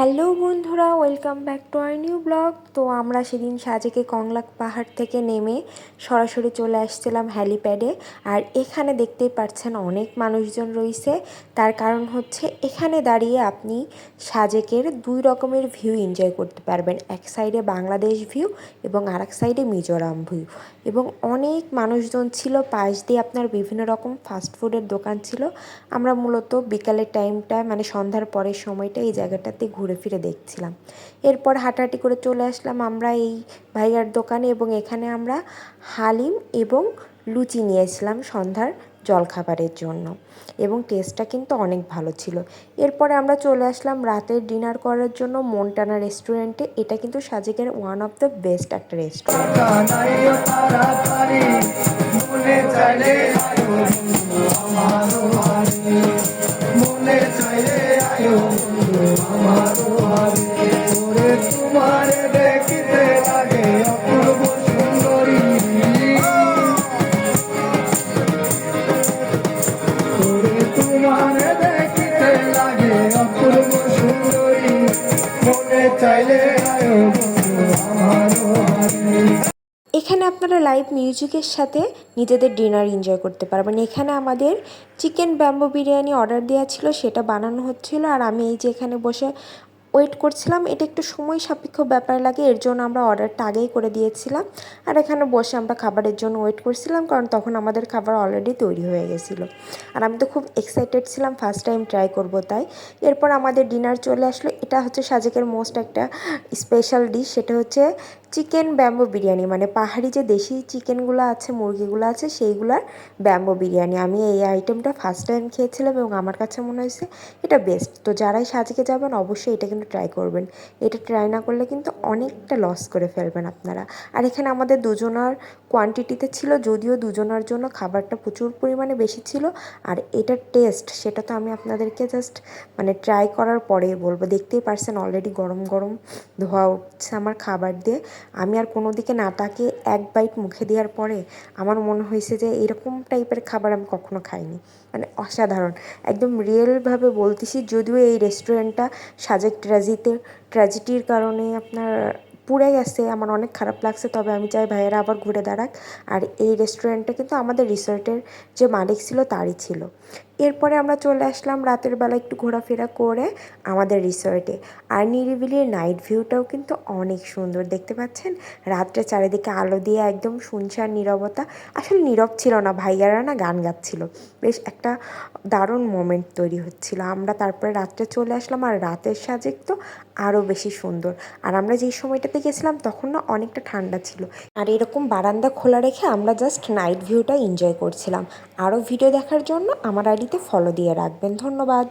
Hello বন্ধুরা, welcome back to our new blog. তো আমরা সেদিন সাজেকে কংলাক পাহাড় থেকে নেমে সরাসরি চলে আসছিলাম হ্যালিপ্যাডে। আর এখানে দেখতেই পাচ্ছেন অনেক মানুষজন রয়েছে। তার কারণ হচ্ছে এখানে দাঁড়িয়ে আপনি সাজেকের দুই রকমের ভিউ এনজয় করতে পারবেন। এক সাইডে বাংলাদেশ ভিউ এবং আরেক সাইডে মিজোরাম ভিউ। এবং অনেক মানুষজন ছিল, পাশ দিয়ে আপনার বিভিন্ন রকম ফাস্টফুডের দোকান ছিল। আমরা মূলত বিকালের টাইমটা মানে সন্ধ্যার পরের সময়টা এই জায়গাটাতে ঘুরে ফিরে দেখছিলাম। এরপর হাঁটাহাঁটি করে চলে আসলাম আমরা এই ভাইয়ার দোকানে, এবং এখানে আমরা হালিম এবং লুচি নিয়েছিলাম সন্ধ্যার জলখাবারের জন্য, এবং টেস্টটা কিন্তু অনেক ভালো ছিল। এরপরে আমরা চলে আসলাম রাতের ডিনার করার জন্য মনটানা রেস্টুরেন্টে। এটা কিন্তু সাজেকের ওয়ান অফ দ্য বেস্ট একটা রেস্টুরেন্ট। এখানে আপনারা লাইভ মিউজিকের সাথে নিজেদের ডিনার এনজয় করতে পারবেন। এখানে আমাদের চিকেন ব্যাম্বো বিরিয়ানি অর্ডার দেওয়া ছিল, সেটা বানানো হচ্ছিল। আর আমি এই যে এখানে বসে ওয়েট করছিলাম। এটা একটু সময় সাপেক্ষ ব্যাপার লাগে, এর জন্য আমরা অর্ডারটা আগেই করে দিয়েছিলাম। আর এখানে বসে আমরা খাবারের জন্য ওয়েট করছিলাম, কারণ তখন আমাদের খাবার অলরেডি তৈরি হয়ে গেছিলো। আর আমি তো খুব এক্সাইটেড ছিলাম, ফার্স্ট টাইম ট্রাই করব তাই। এরপর আমাদের ডিনার চলে আসলো। এটা হচ্ছে সাজেকের মোস্ট একটা স্পেশাল ডিশ, সেটা হচ্ছে চিকেন ব্যাম্বো বিরিয়ানি, মানে পাহাড়ি যে দেশি চিকেনগুলো আছে, মুরগিগুলো আছে, সেইগুলার ব্যাম্বো বিরিয়ানি। আমি এই আইটেমটা ফার্স্ট টাইম খেয়েছিলাম এবং আমার কাছে মনে হয়েছে এটা বেস্ট। তো যারাই সাজেকে যাবেন অবশ্যই এটা কিন্তু ট্রাই করবেন। এটা ট্রাই না করলে কিন্তু অনেকটা লস করে ফেলবেন আপনারা। আর এখানে আমাদের দুজনার কোয়ান্টিটিতে ছিল, যদিও দুজনার জন্য খাবারটা প্রচুর পরিমাণে বেশি ছিল। আর এটার টেস্ট সেটা তো আমি আপনাদেরকে জাস্ট মানে ট্রাই করার পরেই বলবো। দেখতেই পারছেন অলরেডি গরম গরম ধোয়া উঠছে আমার খাবার দিয়ে। আমি আর কোনো দিকে না তাকিয়ে এক বাইট মুখে দেওয়ার পরে আমার মনে হয়েছে যে এরকম টাইপের খাবার আমি কখনো খাইনি। মানে অসাধারণ, একদম রিয়েলভাবে বলতেছি। যদিও এই রেস্টুরেন্টটা সাজেক ট্র্যাজেডির কারণে আপনার পুড়ে গেছে, আমার অনেক খারাপ লাগছে। তবে আমি চাই ভাইয়েরা আবার ঘুরে দাঁড়াক। আর এই রেস্টুরেন্টটা কিন্তু আমাদের রিসোর্টের যে মালিক ছিল তারই ছিল। এরপরে আমরা চলে আসলাম রাতের বেলা একটু ঘোরাফেরা করে আমাদের রিসোর্টে। আর নিরিবিলির নাইট ভিউটাও কিন্তু অনেক সুন্দর, দেখতে পাচ্ছেন। রাত্রে চারিদিকে আলো দিয়ে একদম শুনশান নীরবতা। আসলে নীরব ছিল না, ভাইয়ারা না গান গাচ্ছিল। বেশ একটা দারুণ মোমেন্ট তৈরি হচ্ছিল। আমরা তারপরে রাত্রে চলে আসলাম। আর রাতের সাজেক তো আরও বেশি সুন্দর। আর আমরা যেই সময়টাতে গেছিলাম তখন না অনেকটা ঠান্ডা ছিল। আর এরকম বারান্দা খোলা রেখে আমরা জাস্ট নাইট ভিউটা এনজয় করছিলাম। আরও ভিডিও দেখার জন্য আমার আইডিতে ফলো দিয়ে রাখবেন। ধন্যবাদ।